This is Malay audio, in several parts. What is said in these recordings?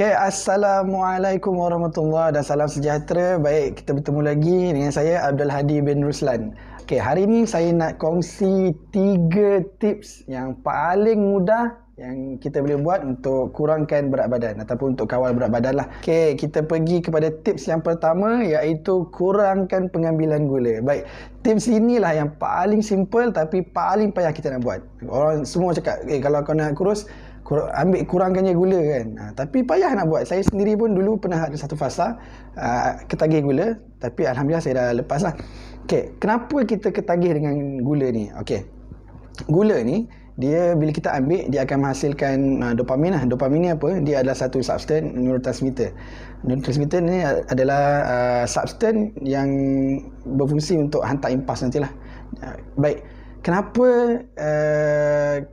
Okay, Assalamualaikum warahmatullahi dan salam sejahtera. Baik, kita bertemu lagi dengan saya Abdul Hadi bin Ruslan. Okay, hari ini saya nak kongsi 3 tips yang paling mudah yang kita boleh buat untuk kurangkan berat badan ataupun untuk kawal berat badan lah. Okay, kita pergi kepada tips yang pertama, iaitu kurangkan pengambilan gula. Baik, tips inilah yang paling simple tapi paling payah kita nak buat. Orang semua cakap, kalau kau nak kurus, kurangkan je gula kan. Tapi payah nak buat. Saya sendiri pun dulu pernah ada satu fasa ketagih gula, tapi alhamdulillah saya dah lepas lah. Okay, kenapa kita ketagih dengan gula ni? Okay, gula ni dia bila kita ambil, dia akan menghasilkan dopamin lah. Dopamin ni apa? Dia adalah satu substan neurotransmitter. Neurotransmitter ni adalah substan yang berfungsi untuk hantar impas nantilah. Baik, kenapa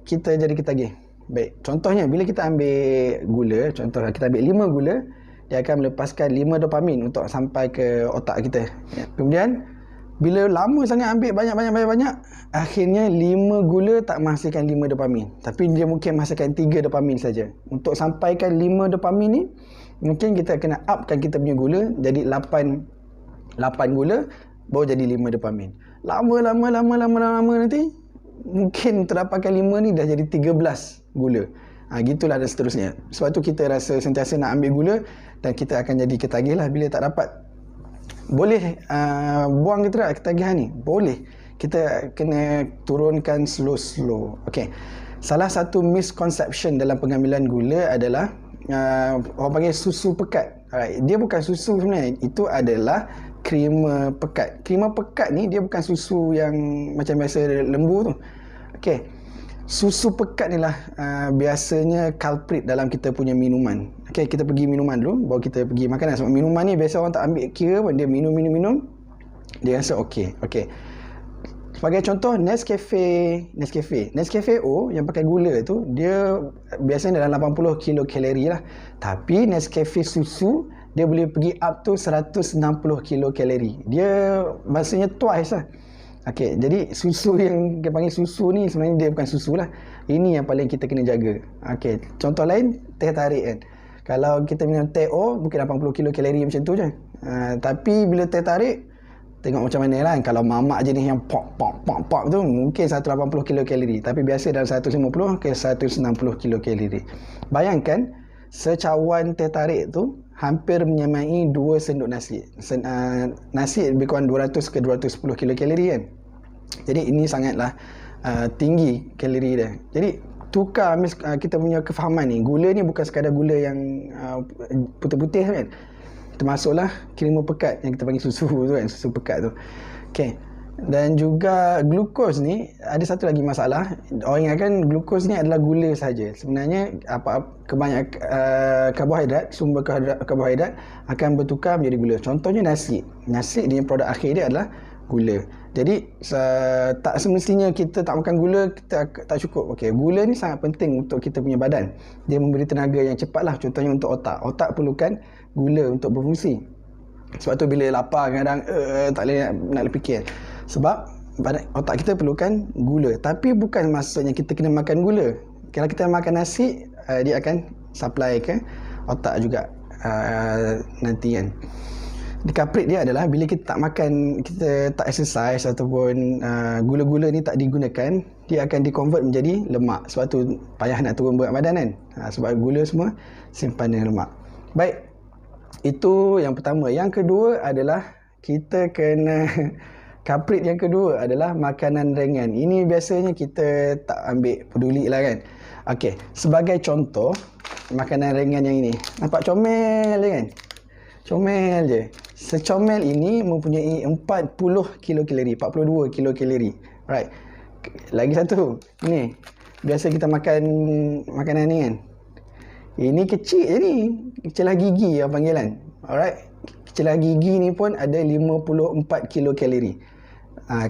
kita jadi ketagih? Baik, contohnya bila kita ambil gula, contoh kita ambil 5 gula, dia akan melepaskan 5 dopamin untuk sampai ke otak kita. Kemudian bila lama sangat ambil banyak, akhirnya 5 gula tak menghasilkan 5 dopamin. Tapi dia mungkin menghasilkan 3 dopamin saja. Untuk sampaikan 5 dopamin ni, mungkin kita kena upkan kita punya gula jadi 8 gula, baru jadi 5 dopamin. Lama nanti, mungkin terdapatkan 5 ni dah jadi 13 gula. Gitulah dan seterusnya. Sebab tu kita rasa sentiasa nak ambil gula dan kita akan jadi ketagih lah bila tak dapat. Boleh buang kita tak ketagihan ni? Boleh. Kita kena turunkan slow. Okay. Salah satu misconception dalam pengambilan gula adalah orang panggil susu pekat. Alright. Dia bukan susu sebenarnya. Itu adalah krema pekat. Krema pekat ni dia bukan susu yang macam biasa lembu tu. Okay. Susu pekat ni lah biasanya culprit dalam kita punya minuman. Okay, kita pergi minuman dulu, baru kita pergi makanan. Sebab minuman ni biasa orang tak ambil kira pun, dia minum. Dia rasa okey. Sebagai contoh, Nescafe O yang pakai gula tu, dia biasanya dalam 80 kilokalori lah. Tapi Nescafe susu, dia boleh pergi up to 160 kilokalori. Dia maksudnya twice lah. Okey, jadi susu yang kita panggil susu ni sebenarnya dia bukan susu lah. Ini yang paling kita kena jaga. Okey, contoh lain, teh tarik kan. Kalau kita minum teh O, mungkin 80 kilokalori macam tu je. Tapi bila teh tarik, tengok macam mana lah. Kalau mamak jenis yang pop tu, mungkin 180 kilokalori. Tapi biasa dalam 150 ke 160 kilokalori. Bayangkan, secawan teh tarik tu hampir menyamai 2 sendok nasi. Nasi lebih kurang 200 ke 210 kilokalori kan. Jadi ini sangatlah tinggi kalori dia. Jadi tukar kita punya kefahaman ni. Gula ni bukan sekadar gula yang putih-putih kan. Termasuklah krema pekat yang kita panggil susu tu kan, susu pekat tu. Okey. Dan juga glukos ni ada satu lagi masalah. Orang ingatkan glukos ni adalah gula saja. Sebenarnya kebanyakan karbohidrat, sumber karbohidrat akan bertukar menjadi gula. Contohnya nasi. Nasi dia produk akhir dia adalah gula. Jadi tak semestinya kita tak makan gula kita tak cukup. Okey, gula ni sangat penting untuk kita punya badan. Dia memberi tenaga yang cepatlah, contohnya untuk otak. Otak perlukan gula untuk berfungsi. Sebab tu bila lapar kadang tak boleh nak fikir. Sebab otak kita perlukan gula. Tapi bukan maksudnya kita kena makan gula. Kalau kita makan nasi, dia akan supply ke otak juga nanti kan. Culprit dia adalah bila kita tak makan, kita tak exercise ataupun gula-gula ni tak digunakan, dia akan di-convert menjadi lemak. Sebab tu payah nak turun berat badan kan. Sebab gula semua simpanan lemak. Baik, itu yang pertama. Yang kedua adalah kita kena culprit yang kedua adalah makanan ringan. Ini biasanya kita tak ambil peduli lah kan. Okey, sebagai contoh makanan ringan yang ini. Nampak comel je kan? Comel je. Secomel ini mempunyai 40 kilokalori, 42 kilokalori. Right. Lagi satu. Ni. Biasa kita makan makanan ni kan. Ini kecil je ni. Celah gigi yang panggilan. Alright. Celah gigi ni pun ada 54 kilokalori.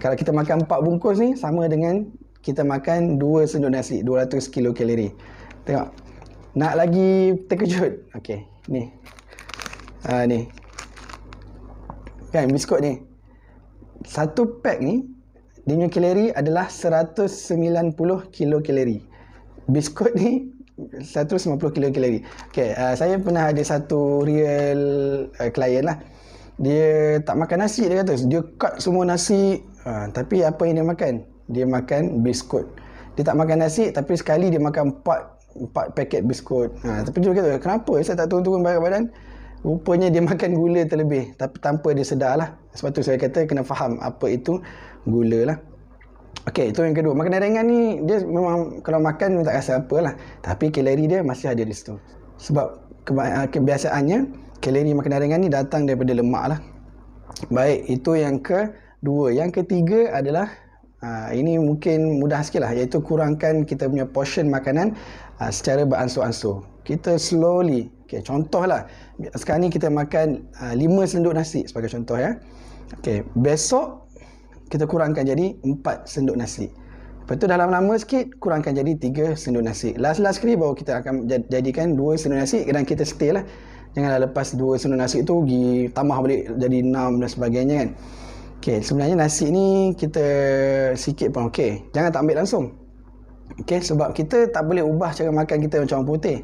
Kalau kita makan 4 bungkus ni sama dengan kita makan 2 sendok nasi, 200 kilokalori. Tengok. Nak lagi terkejut. Okey, ni. Ni. Kan biskut ni. Satu pack ni dia punya kalori adalah 190 kilokalori. Biskut ni 150 kilokalori. Okay, saya pernah ada satu real klien lah. Dia tak makan nasi, dia kata. Dia cut semua nasi. Tapi apa yang dia makan? Dia makan biskut. Dia tak makan nasi, tapi sekali dia makan 4 paket biskut. Tapi dia kata, kenapa saya tak turun-turun berat badan? Rupanya dia makan gula terlebih, tapi tanpa dia sedar lah. Sebab tu saya kata kena faham apa itu gula lah. Okey, itu yang kedua. Makanan ringan ni, dia memang kalau makan tak rasa apa lah. Tapi kalori dia masih ada di situ. Sebab kebiasaannya, kalori makanan ringan ni datang daripada lemak lah. Baik, itu yang kedua. Yang ketiga adalah, ini mungkin mudah sikit lah, iaitu kurangkan kita punya portion makanan secara beransur-ansur. Kita slowly, okay, contohlah, sekarang ni kita makan 5 senduk nasi sebagai contoh ya. Okay, besok kita kurangkan jadi 4 senduk nasi. Lepas tu dalam lama sikit, kurangkan jadi 3 senduk nasi. Last sekali baru kita akan jadikan 2 senduk nasi dan kita stay lah. Janganlah lepas 2 senduk nasi tu pergi tambah balik jadi 6 dan sebagainya kan. Okay, sebenarnya nasi ni kita sikit pun okey. Jangan tak ambil langsung. Okay, sebab kita tak boleh ubah cara makan kita macam orang putih.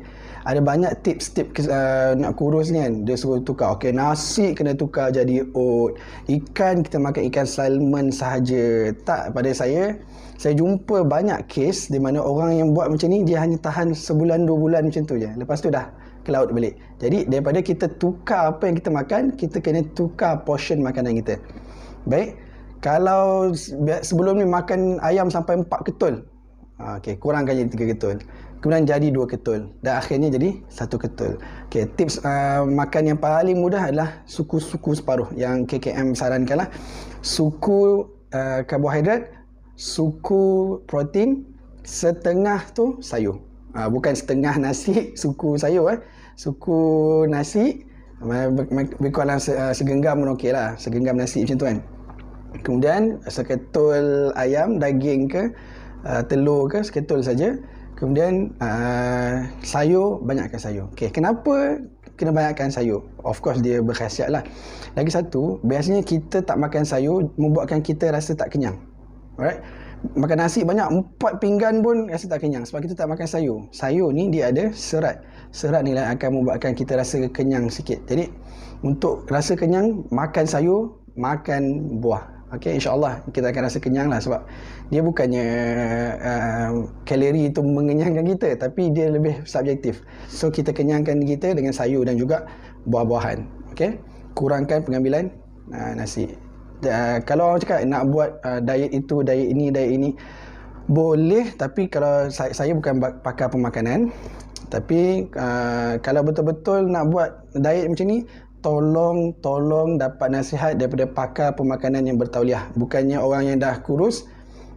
Ada banyak tips-tips nak kurus ni kan. Dia suruh tukar. Okay, nasi kena tukar jadi oat. Ikan kita makan ikan salmon sahaja. Tak, pada saya jumpa banyak kes di mana orang yang buat macam ni, dia hanya tahan sebulan 2 bulan macam tu je. Lepas tu dah ke laut balik. Jadi daripada kita tukar apa yang kita makan, kita kena tukar portion makanan kita. Baik, kalau sebelum ni makan ayam sampai 4 ketul, okay, kurangkan jadi 3 ketul. Kemudian jadi 2 ketul. Dan akhirnya jadi 1 ketul. Okay, tips makan yang paling mudah adalah suku-suku separuh. Yang KKM sarankan lah. Suku karbohidrat, suku protein, setengah tu sayur. Bukan setengah nasi, suku sayur. Suku nasi, berkurang segenggam pun okey lah. Segenggam nasi macam tu kan. Kemudian seketul ayam, daging ke, telur ke, seketul saja. Kemudian sayur, banyakkan sayur. Okay, kenapa kena banyakkan sayur? Of course dia berkhasiat lah. Lagi satu, biasanya kita tak makan sayur membuatkan kita rasa tak kenyang. Alright? Makan nasi banyak, 4 pinggan pun rasa tak kenyang sebab kita tak makan sayur. Sayur ni dia ada serat. Serat ni lah akan membuatkan kita rasa kenyang sikit. Jadi untuk rasa kenyang, makan sayur, makan buah. Okay, insyaAllah kita akan rasa kenyang lah sebab dia bukannya kalori itu mengenyangkan kita, tapi dia lebih subjektif. So kita kenyangkan kita dengan sayur dan juga buah-buahan. Okay, kurangkan pengambilan nasi. Kalau orang cakap nak buat diet itu, diet ini, boleh, tapi kalau saya bukan pakar pemakanan, tapi kalau betul-betul nak buat diet macam ni, tolong dapat nasihat daripada pakar pemakanan yang bertauliah. Bukannya orang yang dah kurus,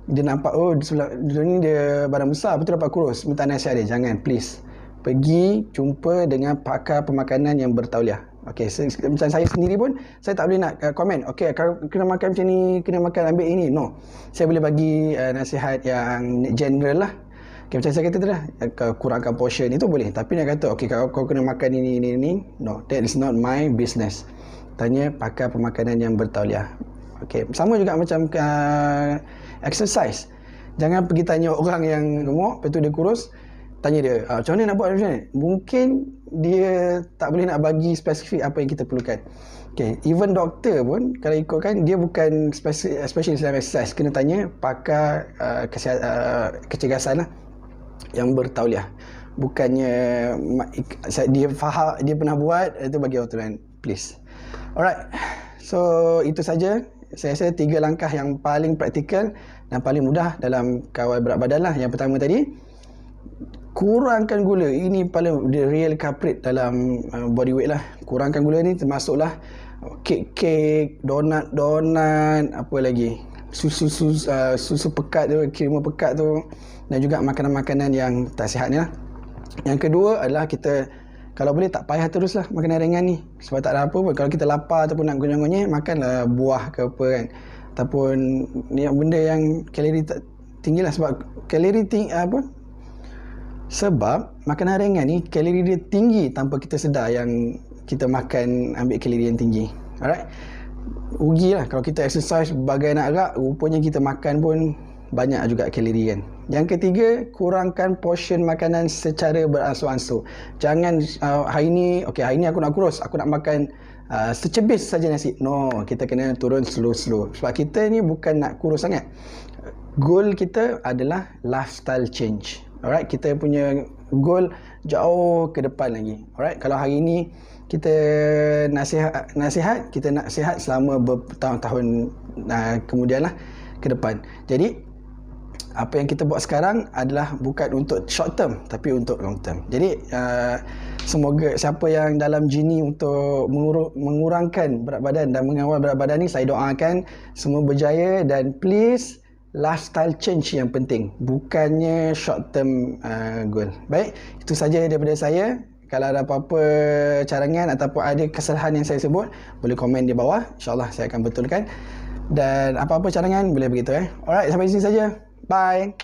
dia nampak, oh dulu ni dia badan besar, betul dapat kurus, minta nasihat dia. Jangan, please. Pergi jumpa dengan pakar pemakanan yang bertauliah. Okay, macam saya sendiri pun, saya tak boleh nak komen, okay, kalau kena makan macam ni, kena makan ambil ini. No. Saya boleh bagi nasihat yang general lah. Okay, macam saya kata tu lah, kurangkan portion itu boleh. Tapi nak kata, okay, kalau kau kena makan ini, no, that is not my business. Tanya pakar pemakanan yang bertauliah. Okay, sama juga macam exercise. Jangan pergi tanya orang yang gemuk, lepas tu dia kurus, tanya dia, macam mana nak buat macam ni? Mungkin dia tak boleh nak bagi spesifik apa yang kita perlukan. Okay, even doktor pun, kalau ikutkan, dia bukan specialist dalam exercise. Kena tanya pakar kecergasan lah, yang bertauliah. Bukannya dia faham, dia pernah buat, itu bagi orang tu lain. Please. Alright, so itu saja. Saya rasa 3 langkah yang paling praktikal dan paling mudah dalam kawal berat badan lah. Yang pertama tadi, kurangkan gula. Ini paling the real culprit dalam body weight lah. Kurangkan gula ni termasuklah kek, donat, apa lagi, susu pekat tu, krim pekat tu, dan juga makanan-makanan yang tak sihat ni lah. Yang kedua adalah kita, kalau boleh tak payah teruslah makanan ringan ni, sebab tak ada apa pun. Kalau kita lapar ataupun nak gonyang-gonyang, makanlah buah ke apa kan, ataupun ni benda yang kalori tak tinggi lah. Sebab kalori tinggi sebab makanan ringan ni kalori dia tinggi tanpa kita sedar yang kita makan ambil kalori yang tinggi. Alright, rugilah kalau kita exercise bagai nak agak, rupanya kita makan pun banyak juga kalori kan. Yang ketiga, kurangkan portion makanan secara beransur-ansur. Jangan hari ni aku nak kurus, aku nak makan secebis saja nasi. No, kita kena turun slow-slow. Sebab kita ni bukan nak kurus sangat. Goal kita adalah lifestyle change. Alright, kita punya goal jauh ke depan lagi. Alright, kalau hari ni kita nasihat, kita nak sihat selama bertahun-tahun kemudian lah ke depan. Jadi apa yang kita buat sekarang adalah bukan untuk short term tapi untuk long term. Jadi semoga siapa yang dalam jini untuk mengurangkan berat badan dan mengawal berat badan ni, saya doakan semua berjaya, dan please lifestyle change yang penting, bukannya short term goal. Baik, itu saja daripada saya. Kalau ada apa-apa carangan ataupun ada kesalahan yang saya sebut, boleh komen di bawah, InsyaAllah saya akan betulkan. Dan apa-apa carangan boleh begitu. Alright, sampai sini saja. Bye.